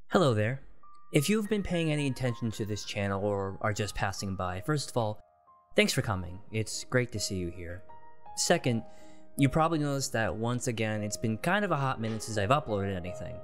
Hello there. If you've been paying any attention to this channel or are just passing by, first of all, thanks for coming. It's great to see you here. Second, you probably noticed that once again, it's been kind of a hot minute since I've uploaded anything.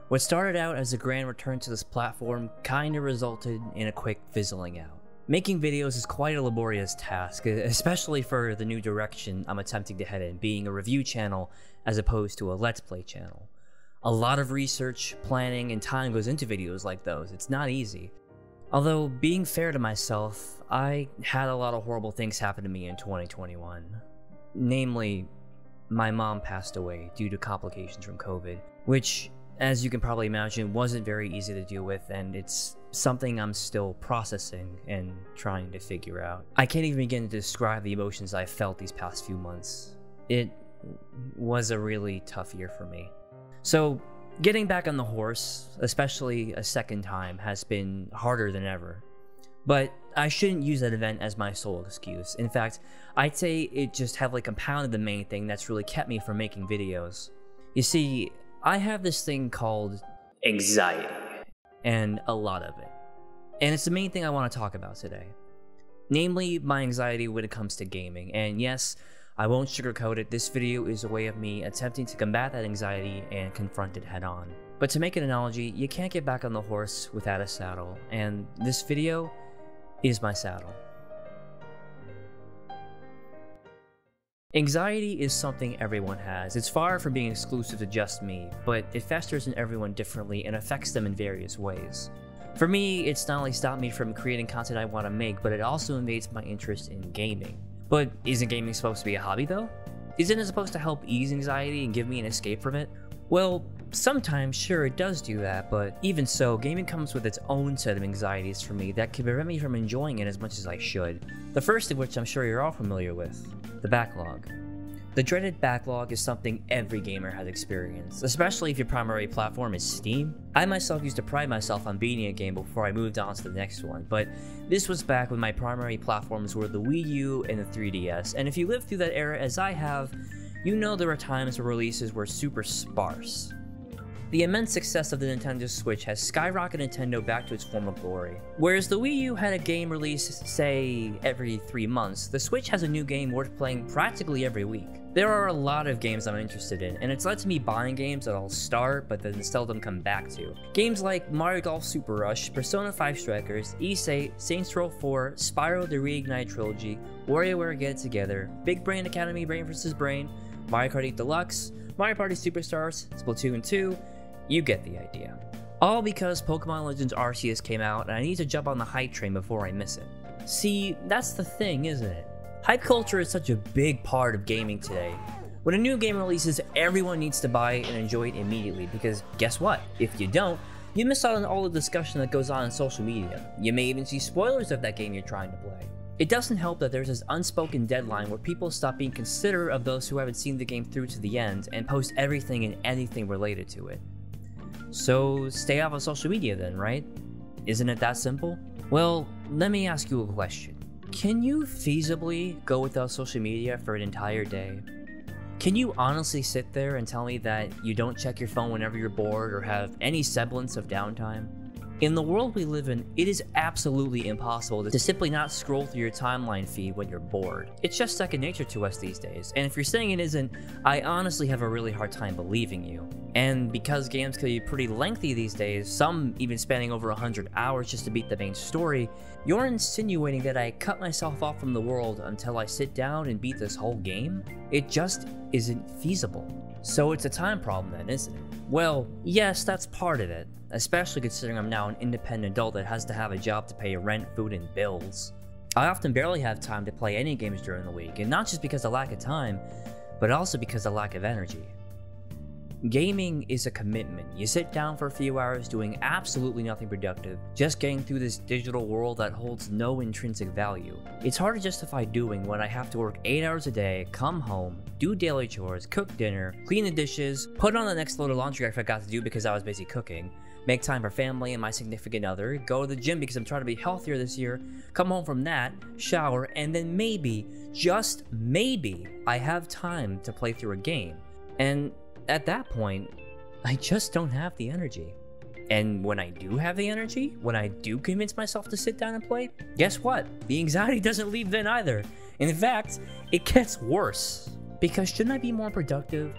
What started out as a grand return to this platform kinda resulted in a quick fizzling out. Making videos is quite a laborious task, especially for the new direction I'm attempting to head in, being a review channel as opposed to a Let's Play channel. A lot of research, planning, and time goes into videos like those. It's not easy. Although, being fair to myself, I had a lot of horrible things happen to me in 2021. Namely, my mom passed away due to complications from COVID, which, as you can probably imagine, wasn't very easy to deal with, and it's something I'm still processing and trying to figure out. I can't even begin to describe the emotions I've felt these past few months. It was a really tough year for me. So, getting back on the horse, especially a second time, has been harder than ever. But I shouldn't use that event as my sole excuse. In fact, I'd say it just heavily compounded the main thing that's really kept me from making videos. You see, I have this thing called anxiety, and a lot of it. And it's the main thing I want to talk about today. Namely, my anxiety when it comes to gaming, and yes, I won't sugarcoat it, this video is a way of me attempting to combat that anxiety and confront it head on. But to make an analogy, you can't get back on the horse without a saddle, and this video is my saddle. Anxiety is something everyone has. It's far from being exclusive to just me, but it festers in everyone differently and affects them in various ways. For me, it's not only stopped me from creating content I want to make, but it also invades my interest in gaming. But isn't gaming supposed to be a hobby though? Isn't it supposed to help ease anxiety and give me an escape from it? Well, sometimes sure it does do that, but even so, gaming comes with its own set of anxieties for me that can prevent me from enjoying it as much as I should. The first of which I'm sure you're all familiar with, the backlog. The dreaded backlog is something every gamer has experienced, especially if your primary platform is Steam. I myself used to pride myself on beating a game before I moved on to the next one, but this was back when my primary platforms were the Wii U and the 3DS, and if you lived through that era as I have, you know there were times where releases were super sparse. The immense success of the Nintendo Switch has skyrocketed Nintendo back to its former glory. Whereas the Wii U had a game released, say, every 3 months, the Switch has a new game worth playing practically every week. There are a lot of games I'm interested in, and it's led to me buying games that I'll start but then seldom come back to. Games like Mario Golf Super Rush, Persona 5 Strikers, Issei, Saints Row 4, Spyro the Reignite Trilogy, WarioWare Get It Together, Big Brain Academy Brain vs. Brain, Mario Kart 8 Deluxe, Mario Party Superstars, Splatoon 2, you get the idea. All because Pokemon Legends Arceus came out and I need to jump on the hype train before I miss it. See, that's the thing, isn't it? Hype culture is such a big part of gaming today. When a new game releases, everyone needs to buy it and enjoy it immediately because guess what? If you don't, you miss out on all the discussion that goes on social media. You may even see spoilers of that game you're trying to play. It doesn't help that there's this unspoken deadline where people stop being considerate of those who haven't seen the game through to the end and post everything and anything related to it. So stay off of social media then, right? Isn't it that simple? Well, let me ask you a question. Can you feasibly go without social media for an entire day? Can you honestly sit there and tell me that you don't check your phone whenever you're bored or have any semblance of downtime? In the world we live in, it is absolutely impossible to simply not scroll through your timeline feed when you're bored. It's just second nature to us these days, and if you're saying it isn't, I honestly have a really hard time believing you. And because games can be pretty lengthy these days, some even spanning over 100 hours just to beat the main story, you're insinuating that I cut myself off from the world until I sit down and beat this whole game? It just isn't feasible. So it's a time problem then, isn't it? Well, yes, that's part of it, especially considering I'm now an independent adult that has to have a job to pay rent, food, and bills. I often barely have time to play any games during the week, and not just because of lack of time, but also because of lack of energy. Gaming is a commitment. You sit down for a few hours doing absolutely nothing productive, just getting through this digital world that holds no intrinsic value. It's hard to justify doing when I have to work 8 hours a day, come home, do daily chores, cook dinner, clean the dishes, put on the next load of laundry I forgot to do because I was busy cooking, make time for family and my significant other, go to the gym because I'm trying to be healthier this year, come home from that, shower, and then maybe, just maybe, I have time to play through a game. And at that point, I just don't have the energy. And when I do have the energy, when I do convince myself to sit down and play, guess what? The anxiety doesn't leave then either. In fact, it gets worse. Because shouldn't I be more productive?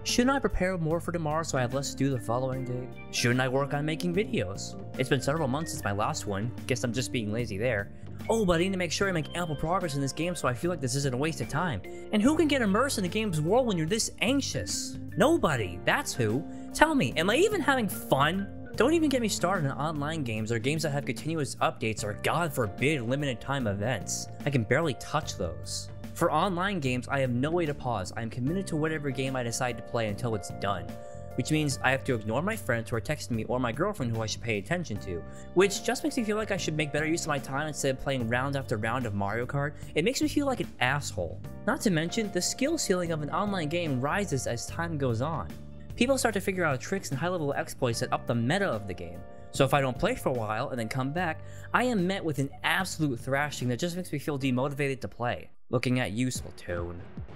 Shouldn't I prepare more for tomorrow so I have less to do the following day? Shouldn't I work on making videos? It's been several months since my last one. Guess I'm just being lazy there. Oh, but I need to make sure I make ample progress in this game so I feel like this isn't a waste of time. And who can get immersed in the game's world when you're this anxious? Nobody. That's who. Tell me, am I even having fun? Don't even get me started on online games or games that have continuous updates or, God forbid, limited time events. I can barely touch those. For online games, I have no way to pause. I am committed to whatever game I decide to play until it's done. Which means I have to ignore my friends who are texting me or my girlfriend who I should pay attention to. Which just makes me feel like I should make better use of my time instead of playing round after round of Mario Kart. It makes me feel like an asshole. Not to mention, the skill ceiling of an online game rises as time goes on. People start to figure out tricks and high-level exploits that up the meta of the game. So if I don't play for a while and then come back, I am met with an absolute thrashing that just makes me feel demotivated to play. Looking at you, Splatoon.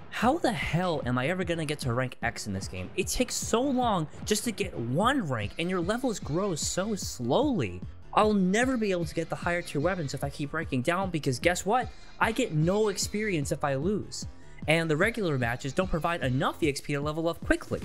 How the hell am I ever gonna get to rank X in this game? It takes so long just to get one rank and your levels grow so slowly. I'll never be able to get the higher tier weapons if I keep ranking down because guess what? I get no experience if I lose. And the regular matches don't provide enough EXP to level up quickly.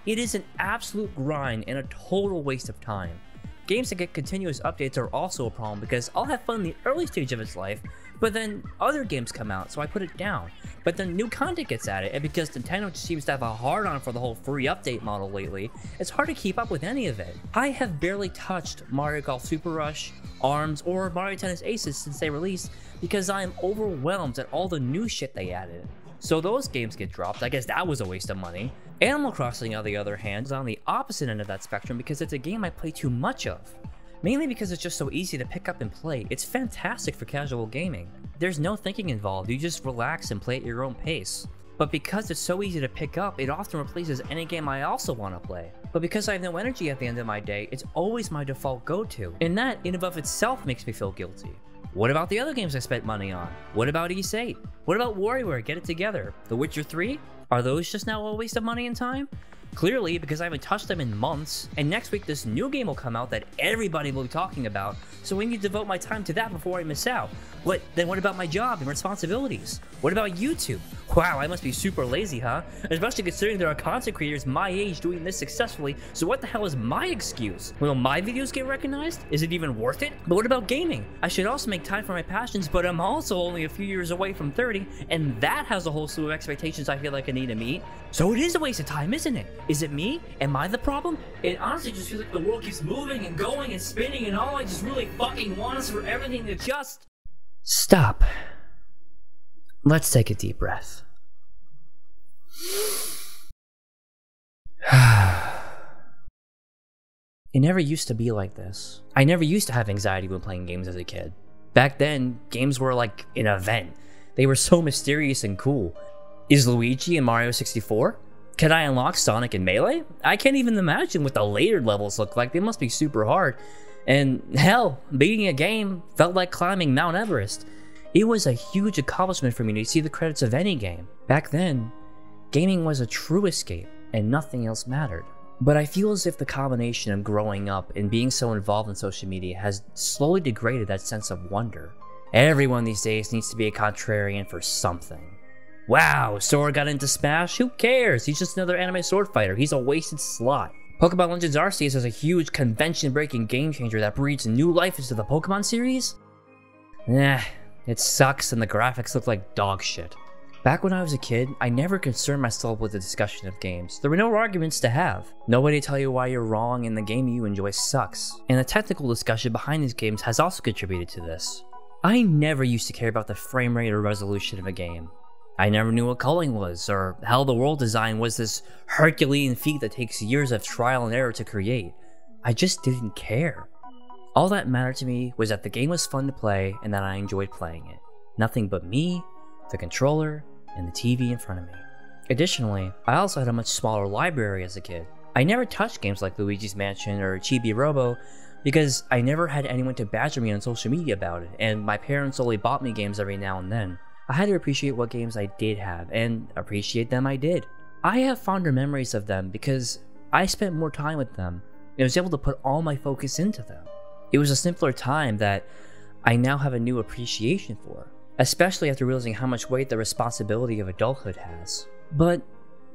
It is an absolute grind and a total waste of time. Games that get continuous updates are also a problem because I'll have fun in the early stage of its life, but then other games come out, so I put it down. But then new content gets added, and because Nintendo just seems to have a hard-on for the whole free update model lately, it's hard to keep up with any of it. I have barely touched Mario Golf Super Rush, ARMS, or Mario Tennis Aces since they released because I am overwhelmed at all the new shit they added. So those games get dropped. I guess that was a waste of money. Animal Crossing, on the other hand, is on the opposite end of that spectrum because it's a game I play too much of. Mainly because it's just so easy to pick up and play. It's fantastic for casual gaming. There's no thinking involved, you just relax and play at your own pace. But because it's so easy to pick up, it often replaces any game I also want to play. But because I have no energy at the end of my day, it's always my default go-to. And that, in and of itself, makes me feel guilty. What about the other games I spent money on? What about Ys 8? What about WarioWare? Get it together. The Witcher 3? Are those just now a waste of money and time? Clearly, because I haven't touched them in months, and next week this new game will come out that everybody will be talking about, so I need to devote my time to that before I miss out. But then what about my job and responsibilities? What about YouTube? Wow, I must be super lazy, huh? Especially considering there are content creators my age doing this successfully, so what the hell is my excuse? Will my videos get recognized? Is it even worth it? But what about gaming? I should also make time for my passions, but I'm also only a few years away from 30, and that has a whole slew of expectations I feel like I need to meet. So it is a waste of time, isn't it? Is it me? Am I the problem? It honestly just feels like the world keeps moving and going and spinning, and all I just really fucking want is for everything to just stop. Let's take a deep breath. It never used to be like this. I never used to have anxiety when playing games as a kid. Back then, games were like an event. They were so mysterious and cool. Is Luigi in Mario 64? Can I unlock Sonic in Melee? I can't even imagine what the later levels look like. They must be super hard. And hell, beating a game felt like climbing Mount Everest. It was a huge accomplishment for me to see the credits of any game. Back then, gaming was a true escape, and nothing else mattered. But I feel as if the combination of growing up and being so involved in social media has slowly degraded that sense of wonder. Everyone these days needs to be a contrarian for something. Wow, Sora got into Smash? Who cares? He's just another anime sword fighter. He's a wasted slot. Pokemon Legends Arceus is a huge convention-breaking game changer that breathes new life into the Pokemon series? Nah, it sucks and the graphics look like dog shit. Back when I was a kid, I never concerned myself with the discussion of games. There were no arguments to have. Nobody to tell you why you're wrong and the game you enjoy sucks. And the technical discussion behind these games has also contributed to this. I never used to care about the frame rate or resolution of a game. I never knew what culling was, or how the world design was this Herculean feat that takes years of trial and error to create. I just didn't care. All that mattered to me was that the game was fun to play and that I enjoyed playing it. Nothing but me, the controller, and the TV in front of me. Additionally, I also had a much smaller library as a kid. I never touched games like Luigi's Mansion or Chibi Robo because I never had anyone to badger me on social media about it, and my parents only bought me games every now and then. I had to appreciate what games I did have, and appreciate them I did. I have fonder memories of them because I spent more time with them. and I was able to put all my focus into them. It was a simpler time that I now have a new appreciation for, especially after realizing how much weight the responsibility of adulthood has. But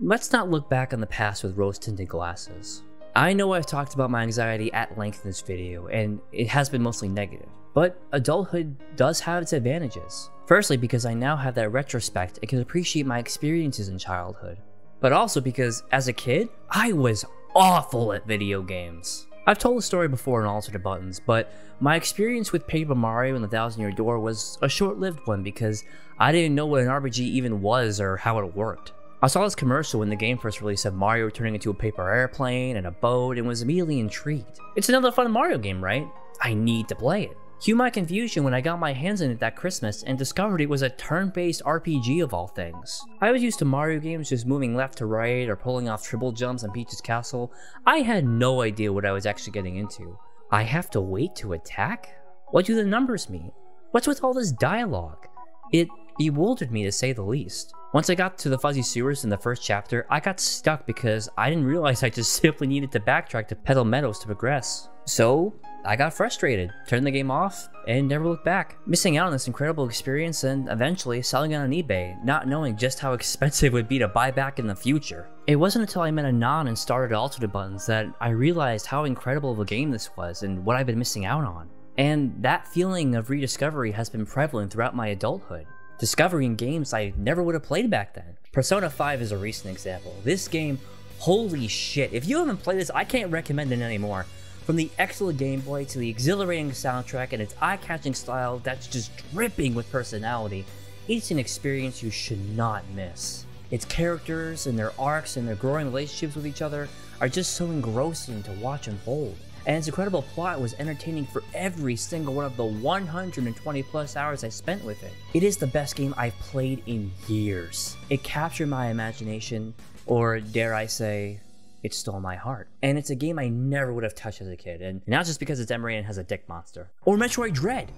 let's not look back on the past with rose-tinted glasses. I know I've talked about my anxiety at length in this video, and it has been mostly negative, but adulthood does have its advantages. Firstly, because I now have that retrospect and can appreciate my experiences in childhood, but also because, as a kid, I was awful at video games. I've told the story before in Alternate Buttons, but my experience with Paper Mario and the Thousand Year Door was a short-lived one because I didn't know what an RPG even was or how it worked. I saw this commercial when the game first released of Mario turning into a paper airplane and a boat and was immediately intrigued. It's another fun Mario game, right? I need to play it. Cue my confusion when I got my hands on it that Christmas and discovered it was a turn-based RPG of all things. I was used to Mario games just moving left to right or pulling off triple jumps on Peach's castle. I had no idea what I was actually getting into. I have to wait to attack? What do the numbers mean? What's with all this dialogue? It bewildered me to say the least. Once I got to the fuzzy sewers in the first chapter, I got stuck because I didn't realize I just simply needed to backtrack to Petal Meadows to progress. So I got frustrated, turned the game off, and never looked back, missing out on this incredible experience and eventually selling it on eBay, not knowing just how expensive it would be to buy back in the future. It wasn't until I met Anon and started Alternate Buttons that I realized how incredible of a game this was and what I've been missing out on. And that feeling of rediscovery has been prevalent throughout my adulthood, discovering games I never would have played back then. Persona 5 is a recent example. This game, holy shit, if you haven't played this, I can't recommend it anymore. From the excellent gameplay to the exhilarating soundtrack and its eye-catching style that's just dripping with personality, it's an experience you should not miss. Its characters and their arcs and their growing relationships with each other are just so engrossing to watch unfold. And its incredible plot was entertaining for every single one of the 120 plus hours I spent with it. It is the best game I've played in years. It captured my imagination, or dare I say, it stole my heart. And it's a game I never would have touched as a kid, and not just because it's Emery and has a dick monster. Or Metroid Dread.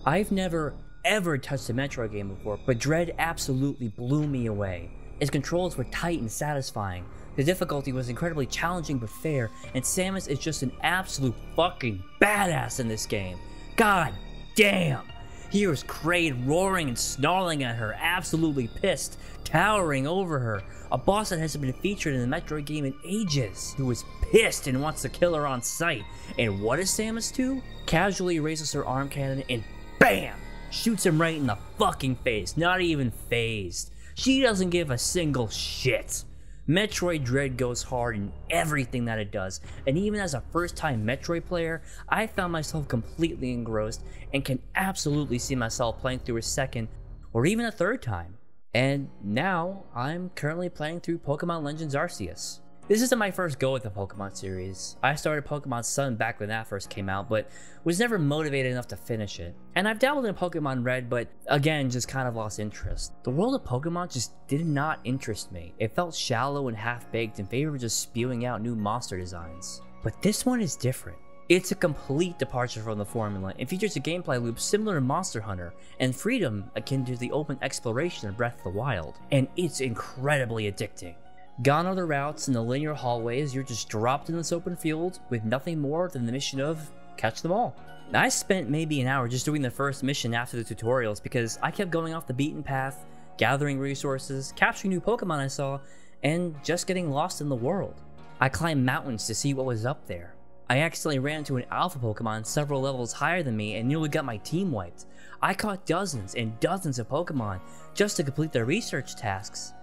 I've never ever touched a Metroid game before, but Dread absolutely blew me away. Its controls were tight and satisfying. The difficulty was incredibly challenging but fair, and Samus is just an absolute fucking badass in this game. God damn! Here's Kraid roaring and snarling at her, absolutely pissed, towering over her. A boss that hasn't been featured in the Metroid game in ages, who is pissed and wants to kill her on sight. And what does Samus do? Casually raises her arm cannon and BAM! Shoots him right in the fucking face, not even phased. She doesn't give a single shit. Metroid Dread goes hard in everything that it does, and even as a first-time Metroid player, I found myself completely engrossed and can absolutely see myself playing through a second or even a third time. And now, I'm currently playing through Pokemon Legends Arceus. This isn't my first go at the Pokemon series. I started Pokemon Sun back when that first came out, but was never motivated enough to finish it. And I've dabbled in Pokemon Red, but again, just kind of lost interest. The world of Pokemon just did not interest me. It felt shallow and half-baked in favor of just spewing out new monster designs. But this one is different. It's a complete departure from the formula and features a gameplay loop similar to Monster Hunter and freedom akin to the open exploration of Breath of the Wild. And it's incredibly addicting. Gone are the routes and the linear hallways, you're just dropped in this open field with nothing more than the mission of catch them all. I spent maybe an hour just doing the first mission after the tutorials because I kept going off the beaten path, gathering resources, capturing new Pokemon I saw, and just getting lost in the world. I climbed mountains to see what was up there. I accidentally ran into an alpha Pokemon several levels higher than me and nearly got my team wiped. I caught dozens and dozens of Pokemon just to complete their research tasks.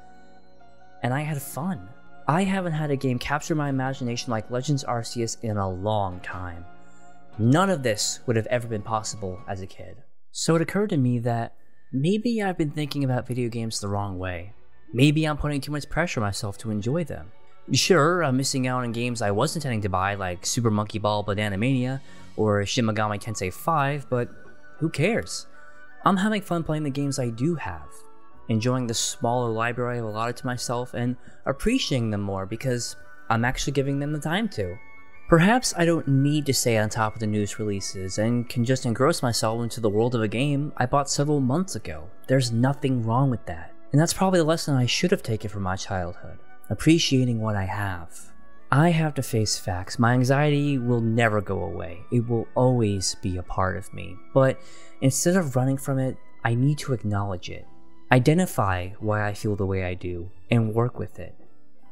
And I had fun. I haven't had a game capture my imagination like Legends Arceus in a long time. None of this would have ever been possible as a kid. So it occurred to me that maybe I've been thinking about video games the wrong way. Maybe I'm putting too much pressure on myself to enjoy them. Sure, I'm missing out on games I was intending to buy like Super Monkey Ball Banana Mania or Shin Megami Tensei 5, but who cares? I'm having fun playing the games I do have, enjoying the smaller library I've allotted to myself and appreciating them more because I'm actually giving them the time to. Perhaps I don't need to stay on top of the newest releases and can just engross myself into the world of a game I bought several months ago. There's nothing wrong with that. And that's probably the lesson I should have taken from my childhood. Appreciating what I have. I have to face facts. My anxiety will never go away. It will always be a part of me. But instead of running from it, I need to acknowledge it. Identify why I feel the way I do, and work with it.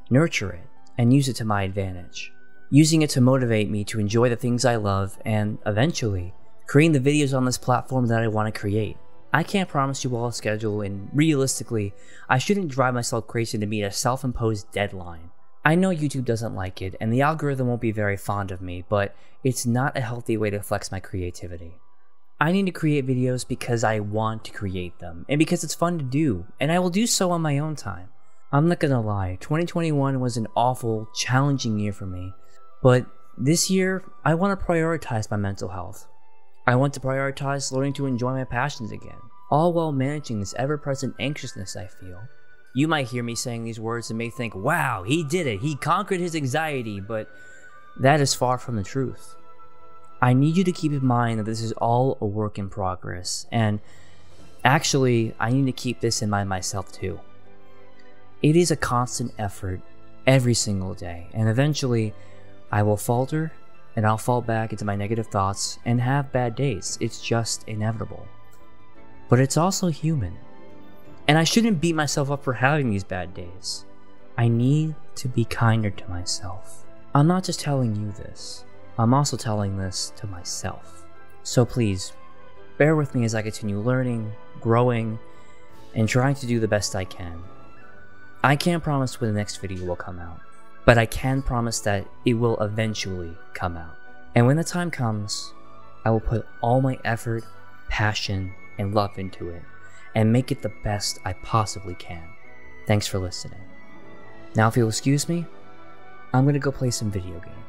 Nurture it, and use it to my advantage. Using it to motivate me to enjoy the things I love, and eventually, creating the videos on this platform that I want to create. I can't promise you all a schedule, and realistically, I shouldn't drive myself crazy to meet a self-imposed deadline. I know YouTube doesn't like it, and the algorithm won't be very fond of me, but it's not a healthy way to flex my creativity. I need to create videos because I want to create them, and because it's fun to do, and I will do so on my own time. I'm not gonna lie, 2021 was an awful, challenging year for me, but this year, I want to prioritize my mental health. I want to prioritize learning to enjoy my passions again, all while managing this ever-present anxiousness I feel. You might hear me saying these words and may think, wow, he did it, he conquered his anxiety, but that is far from the truth. I need you to keep in mind that this is all a work in progress, and actually, I need to keep this in mind myself too. It is a constant effort every single day, and eventually, I will falter, and I'll fall back into my negative thoughts and have bad days. It's just inevitable. But it's also human. And I shouldn't beat myself up for having these bad days. I need to be kinder to myself. I'm not just telling you this, I'm also telling this to myself. So please, bear with me as I continue learning, growing, and trying to do the best I can. I can't promise when the next video will come out, but I can promise that it will eventually come out. And when the time comes, I will put all my effort, passion, and love into it, and make it the best I possibly can. Thanks for listening. Now if you'll excuse me, I'm gonna go play some video games.